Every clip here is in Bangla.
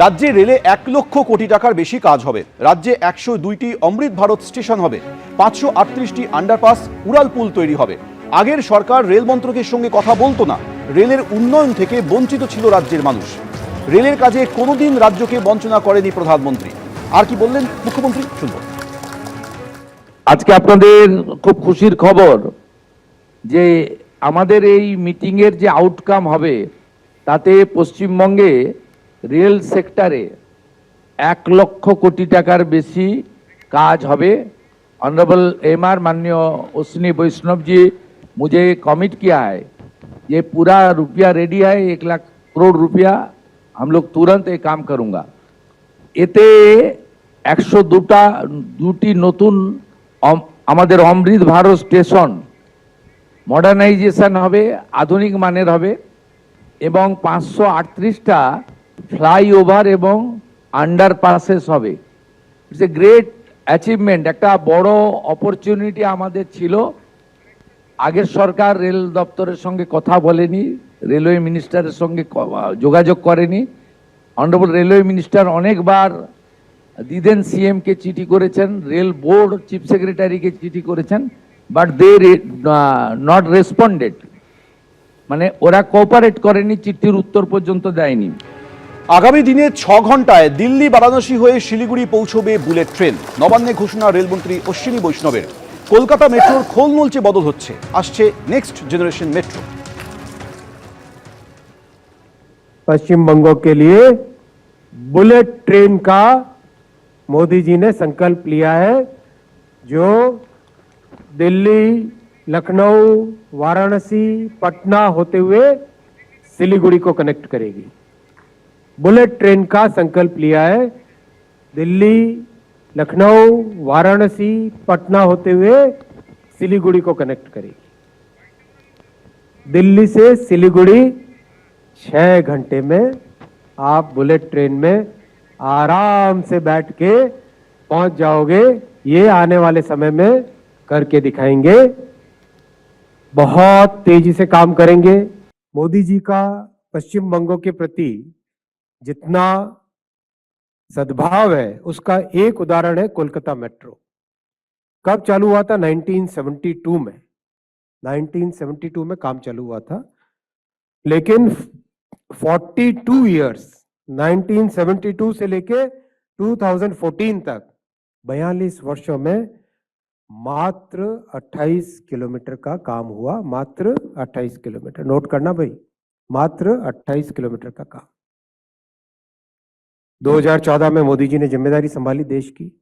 রাজ্যে রেলে 1 লক্ষ কোটি টাকার বেশি কাজ হবে। রাজ্যে 102টি অমৃত ভারত স্টেশন হবে, 538টি আন্ডারপাস উড়ালপুল তৈরি হবে। আগের সরকার রেল মন্ত্রকের সঙ্গে কথা বলতো না, রেলের উন্নয়ন থেকে বঞ্চিত ছিল রাজ্যের মানুষ। রেলের কাজে কোনোদিন রাজ্যকে বঞ্চনা করেনি প্রধানমন্ত্রী। আর কি বললেন মুখ্যমন্ত্রী, শুনব। আজকে আপনাদের খুব খুশির খবর যে আমাদের এই মিটিং এর যে আউটকাম হবে তাতে পশ্চিমবঙ্গে রেল সেক্টরে 1 লক্ষ কোটি টাকার বেশি কাজ হবে। ऑनरेबल एमआर माननीय अश्विनी वैष्णव जी मुझे कमिट किया है, ये पूरा रुपया रेडी है, 1 लाख करोड़ रुपया हम लोग तुरंत ये काम करूंगा। এতে 102টি নতুন আমাদের অমৃত ভারত স্টেশন মডার্নাইজেশন হবে, আধুনিক মানের হবে এবং 538টা ফ্লাইওভার এবং আন্ডারপাসেস হবে। ইটস এ গ্রেট অ্যাচিভমেন্ট, একটা বড় অপরচুনিটি আমাদের ছিল। আগের সরকার রেল দপ্তরের সঙ্গে কথা বলেনি, রেলওয়ে মিনিস্টারের সঙ্গে যোগাযোগ করেনি। অনারেবল রেলওয়ে মিনিস্টার অনেকবার দিদেন সিএম কে চিঠি করেছেন, রেল বোর্ড চিফ সেক্রেটারিকে চিঠি করেছেন, বাট দে নট রেসপন্ডেড, মানে ওরা কোঅপারেট করেনি, চিঠির উত্তর পর্যন্ত দেয়নি। আগামী দিনে 6 ঘন্টায় দিল্লি বারাণসী হয়ে শিলিগুড়ি পৌঁছবে বুলেট ট্রেন। নবান্নে ঘোষণা রেলমন্ত্রী অশ্বিনী বৈষ্ণবের। কলকাতা মেট্রোর খোল নলচে বদল হচ্ছে, আসছে নেক্সট জেনারেशन मेट्रो। पश्चिम बंगों के लिए बुलेट ट्रेन का मोदी जी ने संकल्प लिया है, जो दिल्ली, लखनऊ, वाराणसी, पटना होते हुए सिलीगुड़ी को कनेक्ट करेगी। बुलेट ट्रेन का संकल्प लिया है, दिल्ली, लखनऊ, वाराणसी, पटना होते हुए सिलीगुड़ी को कनेक्ट करेगी। दिल्ली से सिलीगुड़ी 6 घंटे में आप बुलेट ट्रेन में आराम से बैठ के पहुंच जाओगे। ये आने वाले समय में करके दिखाएंगे, बहुत तेजी से काम करेंगे। मोदी जी का पश्चिम बंगों के प्रति जितना सद्भाव है, उसका एक उदाहरण है कोलकाता मेट्रो। कब चालू हुआ था? 1972 में। 1972 में काम चालू हुआ था, लेकिन 42 इयर्स, 1972 से लेके 2014 तक 42 वर्षों में मात्र 28 किलोमीटर का काम हुआ। मात्र 28 किलोमीटर, नोट करना भाई, मात्र 28 किलोमीटर का काम। 2014 में मोदी जी ने जिम्मेदारी संभाली देश की।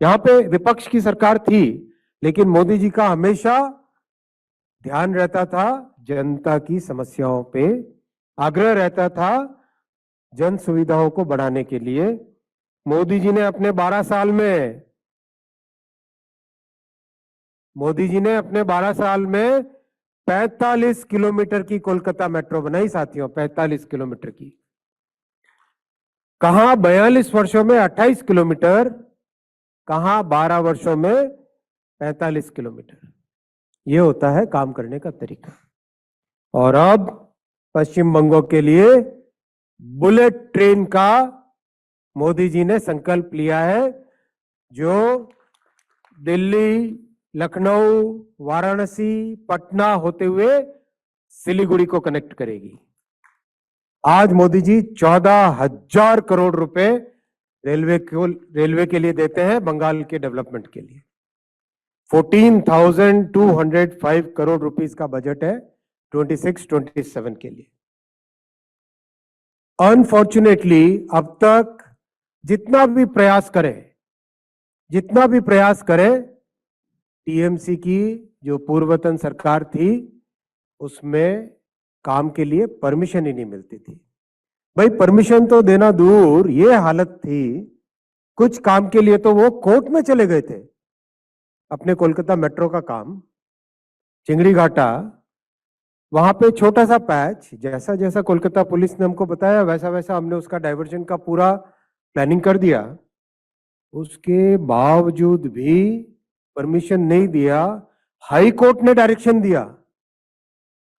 यहां पे विपक्ष की सरकार थी, लेकिन मोदी जी का हमेशा ध्यान रहता था जनता की समस्याओं पे, आग्रह रहता था जन सुविधाओं को बढ़ाने के लिए। मोदी जी ने अपने 12 साल में 45 किलोमीटर की कोलकाता मेट्रो बनाई साथियों, 45 किलोमीटर की। कहां 42 वर्षों में 28 किलोमीटर, कहां 12 वर्षों में 45 किलोमीटर। ये होता है काम करने का तरीका। और अब पश्चिम बंगों के लिए बुलेट ट्रेन का मोदी जी ने संकल्प लिया है, जो दिल्ली, लखनऊ, वाराणसी, पटना होते हुए सिलीगुड़ी को कनेक्ट करेगी। आज मोदी जी 14,000 करोड़ रुपए रेलवे के लिए देते हैं, बंगाल के डेवलपमेंट के लिए। 14,205 करोड़ रुपीस का बजट है 26-27 के लिए। अनफॉर्चुनेटली अब तक जितना भी प्रयास करें, टीएमसी की जो पूर्वतन सरकार थी, उसमें काम के लिए परमिशन ही नहीं मिलती थी। भाई परमिशन तो देना दूर, ये हालत थी, कुछ काम के लिए तो वो कोर्ट में चले गए थे। अपने कोलकाता मेट्रो का काम चिंगड़ी घाटा, वहां पे छोटा सा पैच, जैसा जैसा कोलकाता पुलिस ने हमको बताया वैसा वैसा हमने उसका डाइवर्जन का पूरा प्लानिंग कर दिया। उसके बावजूद भी परमिशन नहीं दिया। हाई कोर्ट ने डायरेक्शन दिया,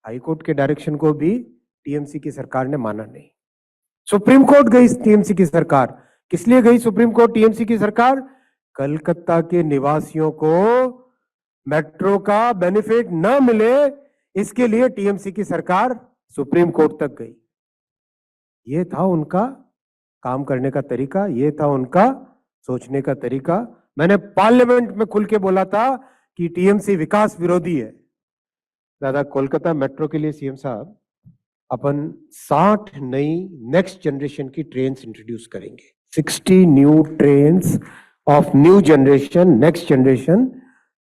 हाई कोर्ट के डायरेक्शन को भी टीएमसी की सरकार ने माना नहीं। सुप्रीम कोर्ट गई टीएमसी की सरकार। किस लिए गई सुप्रीम कोर्ट टीएमसी की सरकार? कलकत्ता के निवासियों को मेट्रो का बेनिफिट न मिले, इसके लिए टीएमसी की सरकार सुप्रीम कोर्ट तक गई। ये था उनका काम करने का तरीका, ये था उनका सोचने का तरीका। मैंने पार्लियामेंट में खुल के बोला था कि टीएमसी विकास विरोधी है। दादा, कोलकाता मेट्रो के लिए सीएम साहब अपन 60 नई नेक्स्ट जनरेशन की ट्रेन्स इंट्रोड्यूस करेंगे। 60 new trains of new generation, next generation,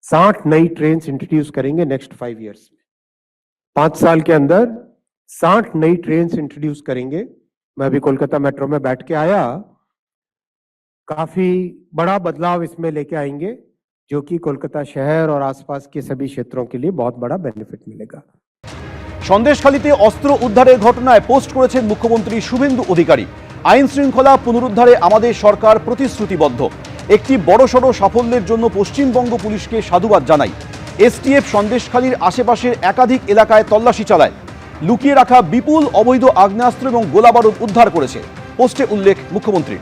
60 नई ट्रेन्स इंट्रोड्यूस करेंगे नेक्स्ट 5 इयर्स में। 5 साल के अंदर 60 नई ट्रेन्स इंट्रोड्यूस करेंगे। मैं अभी कोलकाता मेट्रो में बैठ के आया, काफी बड़ा बदलाव इसमें लेके आएंगे, जो कि कोलकाता शहर और आसपास के सभी क्षेत्रों के लिए बहुत बड़ा बेनिफिट मिलेगा। সন্দেশখালীতে অস্ত্র উদ্ধারের ঘটনায় পোস্ট করেছেন মুখ্যমন্ত্রী শুভেন্দু অধিকারী। আইন শৃঙ্খলা পুনরুদ্ধারে আমাদের সরকার প্রতিশ্রুতিবদ্ধ। একটি বড়সড় সাফল্যের জন্য পশ্চিমবঙ্গ পুলিশকে সাধুবাদ জানাই। এসটিএফ সন্দেশখালীর আশেপাশের একাধিক এলাকায় তল্লাশি চালায়, লুকিয়ে রাখা বিপুল অবৈধ আগ্নেয়াস্ত্র এবং গোলাবারুদ উদ্ধার করেছে। পোস্টে উল্লেখ মুখ্যমন্ত্রীর।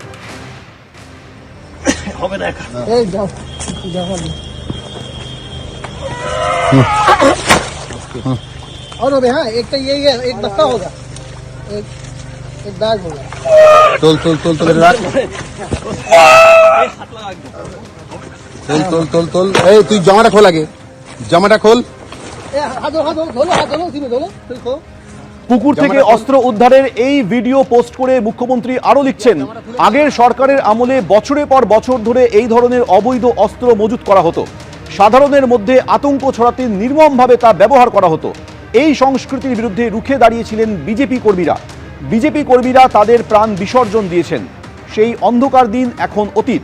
और हो गया, हाँ, एक तो यही है, एक बस्ता होगा, एक बैग होगा। তোল তোল তোল তোল রাখ, তোল তোল তোল তোল। এই তুই জামাটা খোল, আগে জামাটা খোল। हाथ धो उसी में धो लो, फिर खो। পুকুর থেকে অস্ত্র উদ্ধারের এই ভিডিও পোস্ট করে মুখ্যমন্ত্রী আরো লিখছেন, আগের সরকারের আমলে বছরের পর বছর ধরে এই ধরনের অবৈধ অস্ত্র মজুত করা হতো। সাধারণের মধ্যে আতঙ্ক ছড়াতে নির্মমভাবে তা ব্যবহার করা হতো। এই সংস্কৃতির বিরুদ্ধে রুখে দাঁড়িয়েছিলেন বিজেপি কর্মীরা। বিজেপি কর্মীরা তাদের প্রাণ বিসর্জন দিয়েছেন। সেই অন্ধকার দিন এখন অতীত।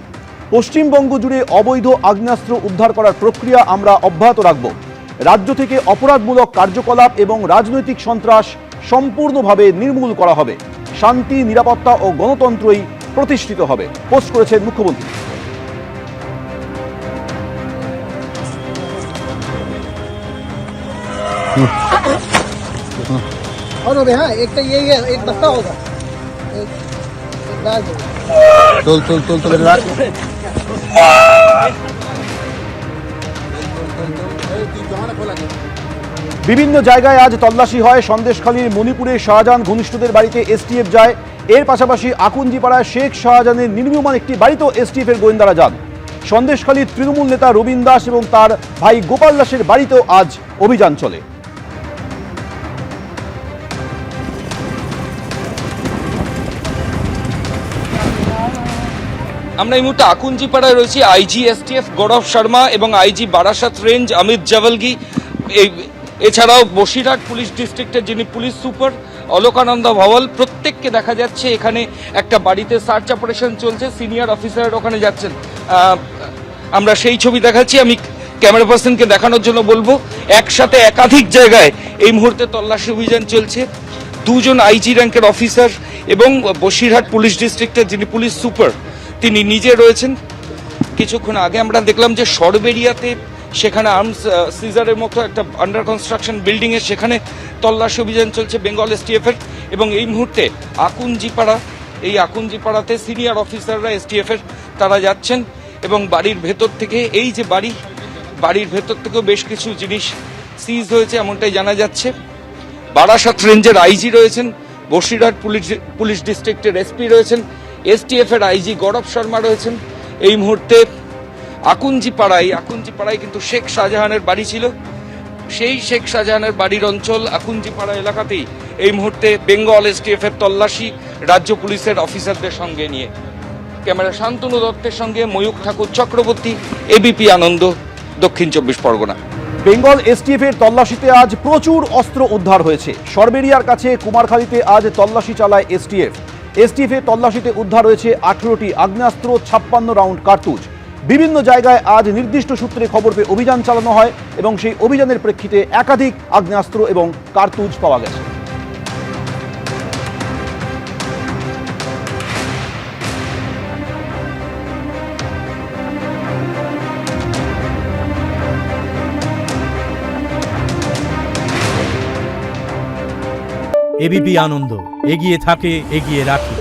পশ্চিমবঙ্গ জুড়ে অবৈধ আগ্নেয়াস্ত্র উদ্ধার করার প্রক্রিয়া আমরা অব্যাহত রাখব। রাজ্য থেকে অপরাধমূলক কার্যকলাপ এবং রাজনৈতিক সন্ত্রাস সম্পূর্ণভাবে নির্মূল করা হবে। শান্তি, নিরাপত্তা ও গণতন্ত্রই প্রতিষ্ঠিত হবে, পোস্ট করেছেন মুখ্যমন্ত্রী। और हो गया, हाँ, एक तो यही है, एक बस्ता होगा, एक बैग होगा। তোল তোল তোল তোল রাখ, তুই জামাটা খোল আগে। বিভিন্ন জায়গায় আজ তল্লাশি হয়। সন্দেশখালীর মণিপুরে শাহজাহান ঘনিষ্ঠদের বাড়িতে এসটিএফ যায়। এর পাশাপাশি আকুঞ্জিপাড়ায় শেখ শাহজাহানের নির্মীয়মান একটি বাড়িতেও এসটিএফ এর গোয়েন্দারা যান। সন্দেশখালীর তৃণমূল নেতা রবীন দাস এবং তার ভাই গোপাল দাসের বাড়িতেও আজ অভিযান চলে। আমরা এই মুহূর্তে আকুঞ্জিপাড়ায় রয়েছি। আইজি এসটিএফ গৌরব শর্মা এবং আইজি বারাসাত রেঞ্জ অমিত জাভলগি, এছাড়াও বসিরহাট পুলিশ ডিস্ট্রিক্টের যিনি পুলিশ সুপার অলোকানন্দ ভবল, প্রত্যেককে দেখা যাচ্ছে এখানে একটা বাড়িতে সার্চ অপারেশন চলছে। সিনিয়র অফিসার ওখানে যাচ্ছেন, আমরা সেই ছবি দেখাচ্ছি। আমি ক্যামেরা পার্সনকে দেখানোর জন্য বলবো, একসাথে একাধিক জায়গায় এই মুহূর্তে তল্লাশি অভিযান চলছে। 2 জন আইজি র্যাঙ্কের অফিসার এবং বসিরহাট পুলিশ ডিস্ট্রিক্টের যিনি পুলিশ সুপার তিনি নিজে রয়েছেন। কিছুক্ষণ আগে আমরা দেখলাম যে সরবেরিয়াতে সেখানে আর্মস সিজারের মতো একটা আন্ডার কনস্ট্রাকশন বিল্ডিং এ সেখানে তল্লাশি অভিযান চলছে বেঙ্গল এসটিএফ এর। এবং এই মুহূর্তে আকুঞ্জিপাড়াতে সিনিয়র অফিসাররা এসটিএফ এর তারা যাচ্ছেন এবং বাড়ির ভেতর থেকে, এই যে বাড়ির ভেতর থেকেও বেশ কিছু জিনিস সিজ হয়েছে এমনটাই জানা যাচ্ছে। বারাসাত রেঞ্জের আইজি রয়েছেন, বসিরহাট পুলিশ ডিস্ট্রিক্টের এসপি রয়েছেন, এসটিএফ এর আইজি গৌরব শর্মা রয়েছেন। এই মুহূর্তে আকুঞ্জিপাড়ায় কিন্তু শেখ শাহজাহানের বাড়ি ছিল। সেই শেখ শাহজাহানের বাড়ির অঞ্চল আকুঞ্জিপাড়া এলাকাতেই এই মুহূর্তে বেঙ্গল এসটিএফ এর তল্লাশি রাজ্য পুলিশের অফিসারদের সঙ্গে নিয়ে। ক্যামেরা শান্তনু দত্তের সঙ্গে ময়ূক ঠাকুর চক্রবর্তী, এবিপি আনন্দ, দক্ষিণ 24 পরগনা। বেঙ্গল এসটিএফ এর তল্লাশিতে আজ প্রচুর অস্ত্র উদ্ধার হয়েছে। সরবেরিয়ার কাছে কুমারখালীতে আজ তল্লাশি চালায় এসটিএফ। এসটিএফ এর তল্লাশিতে উদ্ধার হয়েছে 18টি আগ্নেয়াস্ত্র, 56 রাউন্ড কার্তুজ। বিভিন্ন জায়গায় আজ নির্দিষ্ট সূত্রে খবর পেয়ে অভিযান চালানো হয় এবং সেই অভিযানের প্রেক্ষিতে একাধিক আগ্নেয়াস্ত্র এবং কার্তুজ পাওয়া গেছে। এবিপি আনন্দ, এগিয়ে থাকে, এগিয়ে রাখে।